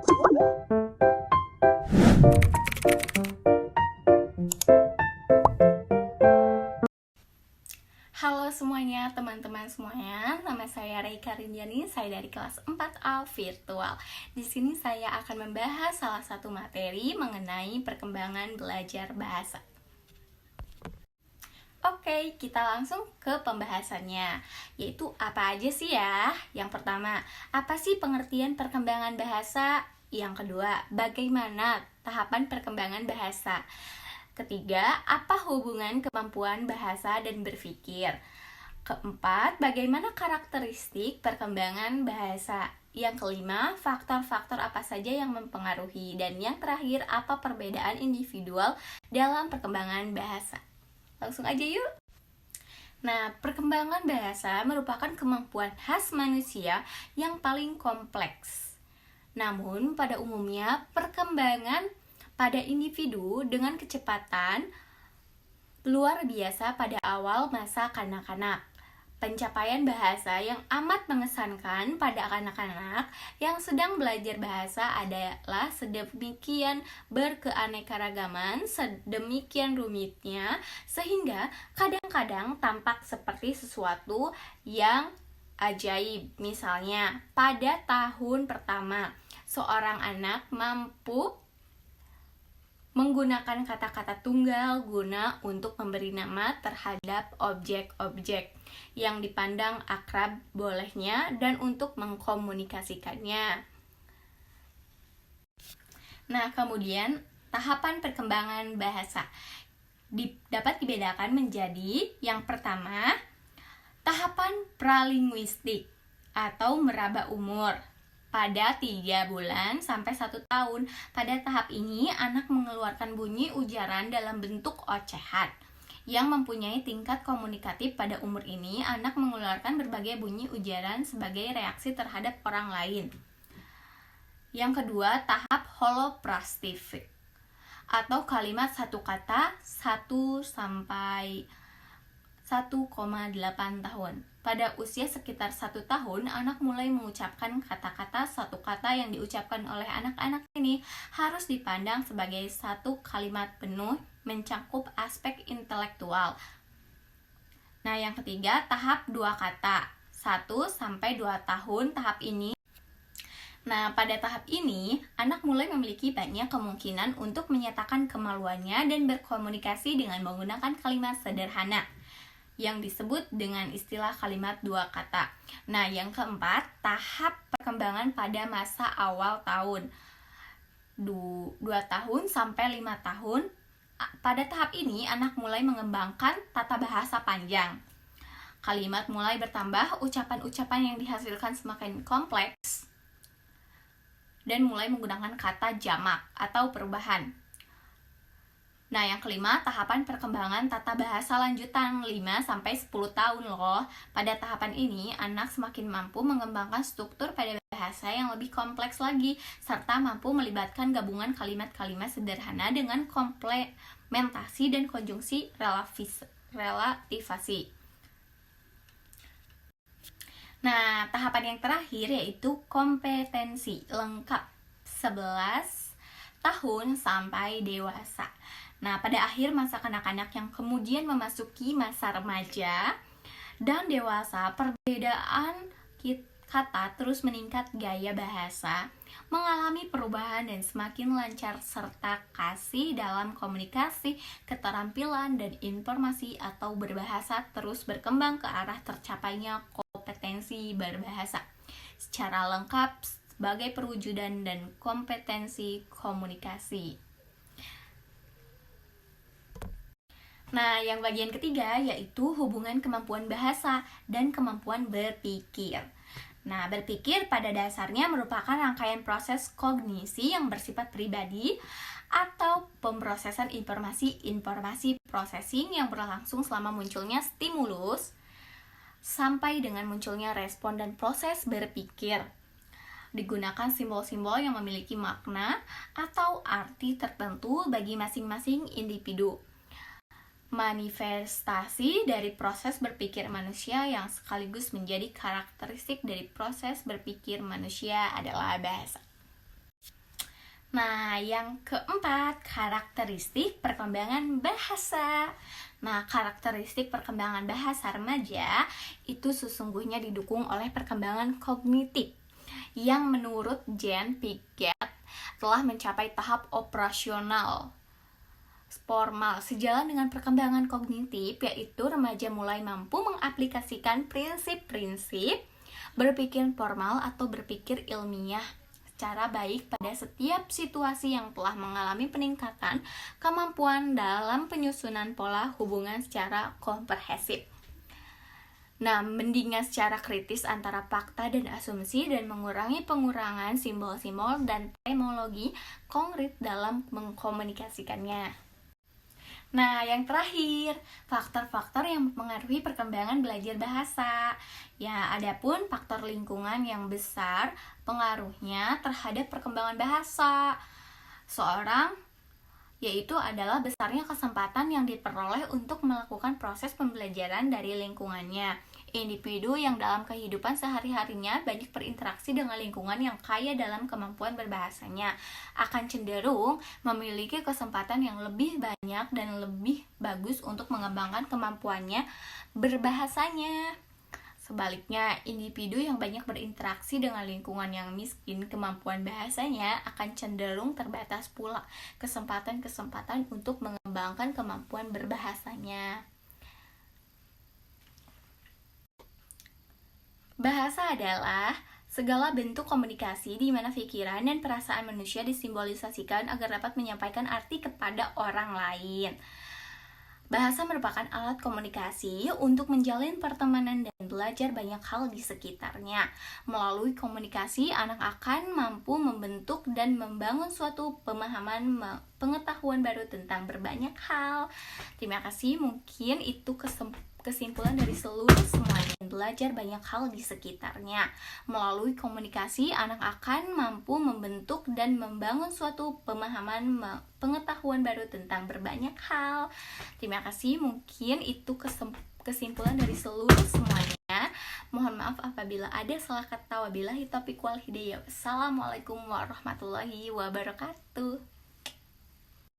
Halo semuanya, teman-teman semuanya. Nama saya Reika Rindiani, saya dari kelas 4A Virtual. Di sini saya akan membahas salah satu materi mengenai perkembangan belajar bahasa. Oke, kita langsung ke pembahasannya, yaitu apa aja sih ya? Yang pertama, apa sih pengertian perkembangan bahasa? Yang kedua, bagaimana tahapan perkembangan bahasa? Ketiga, apa hubungan kemampuan bahasa dan berpikir? Keempat, bagaimana karakteristik perkembangan bahasa? Yang kelima, faktor-faktor apa saja yang mempengaruhi? Dan yang terakhir, apa perbedaan individual dalam perkembangan bahasa? Langsung aja yuk! Nah, perkembangan bahasa merupakan kemampuan khas manusia yang paling kompleks. Namun, pada umumnya, perkembangan pada individu dengan kecepatan luar biasa pada awal masa kanak-kanak. Pencapaian bahasa yang amat mengesankan pada anak-anak yang sedang belajar bahasa adalah sedemikian berkeanekaragaman, sedemikian rumitnya, sehingga kadang-kadang tampak seperti sesuatu yang ajaib. Misalnya, pada tahun pertama, seorang anak mampu menggunakan kata-kata tunggal guna untuk memberi nama terhadap objek-objek yang dipandang akrab bolehnya dan untuk mengkomunikasikannya. Nah, kemudian tahapan perkembangan bahasa dapat dibedakan menjadi yang pertama, tahapan pralinguistik atau meraba umur. Pada 3 bulan sampai 1 tahun, pada tahap ini anak mengeluarkan bunyi ujaran dalam bentuk ocehan. Yang mempunyai tingkat komunikatif pada umur ini, anak mengeluarkan berbagai bunyi ujaran sebagai reaksi terhadap orang lain. Yang kedua, tahap holoprastifik atau kalimat satu kata 1 sampai 1,8 tahun. Pada usia sekitar 1 tahun, anak mulai mengucapkan kata-kata. Satu kata yang diucapkan oleh anak-anak ini harus dipandang sebagai satu kalimat penuh, mencakup aspek intelektual. Nah, yang ketiga, tahap 2 kata. 1 sampai 2 tahun tahap ini. Nah, pada tahap ini, anak mulai memiliki banyak kemungkinan untuk menyatakan kemaluannya dan berkomunikasi dengan menggunakan kalimat sederhana yang disebut dengan istilah kalimat 2 kata. Nah, yang keempat, tahap perkembangan pada masa awal tahun 2 tahun sampai 5 tahun. Pada tahap ini, anak mulai mengembangkan tata bahasa panjang. Kalimat mulai bertambah, ucapan-ucapan yang dihasilkan semakin kompleks, dan mulai menggunakan kata jamak atau perubahan. Nah, yang kelima, tahapan perkembangan tata bahasa lanjutan 5-10 tahun loh. Pada tahapan ini, anak semakin mampu mengembangkan struktur pada bahasa yang lebih kompleks lagi, serta mampu melibatkan gabungan kalimat-kalimat sederhana dengan komplementasi dan konjungsi relativasi. Nah, tahapan yang terakhir yaitu kompetensi lengkap 11 tahun sampai dewasa. Nah, pada akhir masa kanak-kanak yang kemudian memasuki masa remaja dan dewasa, perbedaan kata terus meningkat, gaya bahasa mengalami perubahan dan semakin lancar, serta kasih dalam komunikasi, keterampilan, dan informasi atau berbahasa terus berkembang ke arah tercapainya kompetensi berbahasa secara lengkap sebagai perwujudan dan kompetensi komunikasi. Nah, yang bagian ketiga yaitu hubungan kemampuan bahasa dan kemampuan berpikir. Nah, berpikir pada dasarnya merupakan rangkaian proses kognisi yang bersifat pribadi atau pemrosesan informasi processing yang berlangsung selama munculnya stimulus sampai dengan munculnya respon dan proses berpikir. Digunakan simbol-simbol yang memiliki makna atau arti tertentu bagi masing-masing individu. Manifestasi dari proses berpikir manusia yang sekaligus menjadi karakteristik dari proses berpikir manusia adalah bahasa. Nah, yang keempat, karakteristik perkembangan bahasa. Nah, karakteristik perkembangan bahasa remaja itu sesungguhnya didukung oleh perkembangan kognitif yang menurut Jean Piaget telah mencapai tahap operasional formal. Sejalan dengan perkembangan kognitif, yaitu remaja mulai mampu mengaplikasikan prinsip-prinsip berpikir formal atau berpikir ilmiah secara baik pada setiap situasi yang telah mengalami peningkatan kemampuan dalam penyusunan pola hubungan secara komprehensif. Nah, mendingan secara kritis antara fakta dan asumsi dan mengurangi pengurangan simbol-simbol dan etimologi konkret dalam mengkomunikasikannya. Nah, yang terakhir, faktor-faktor yang mempengaruhi perkembangan belajar bahasa. Ya, adapun faktor lingkungan yang besar pengaruhnya terhadap perkembangan bahasa seorang, yaitu adalah besarnya kesempatan yang diperoleh untuk melakukan proses pembelajaran dari lingkungannya. Individu yang dalam kehidupan sehari-harinya banyak berinteraksi dengan lingkungan yang kaya dalam kemampuan berbahasanya akan cenderung memiliki kesempatan yang lebih banyak dan lebih bagus untuk mengembangkan kemampuannya berbahasanya. Sebaliknya, individu yang banyak berinteraksi dengan lingkungan yang miskin kemampuan bahasanya akan cenderung terbatas pula kesempatan-kesempatan untuk mengembangkan kemampuan berbahasanya. Bahasa adalah segala bentuk komunikasi di mana pikiran dan perasaan manusia disimbolisasikan agar dapat menyampaikan arti kepada orang lain. Bahasa merupakan alat komunikasi untuk menjalin pertemanan dan belajar banyak hal di sekitarnya. Melalui komunikasi, anak akan mampu membentuk dan membangun suatu pemahaman pengetahuan baru tentang berbanyak hal. Terima kasih, mungkin itu kesimpulan dari seluruh semuanya. Belajar banyak hal di sekitarnya. Melalui komunikasi, anak akan mampu membentuk dan membangun suatu pemahaman pengetahuan baru tentang berbanyak hal. Terima kasih, mungkin itu kesimpulan dari seluruh semuanya. Mohon maaf apabila ada salah kata. Wabillahi taufiq wal hidayah. Assalamualaikum warahmatullahi wabarakatuh.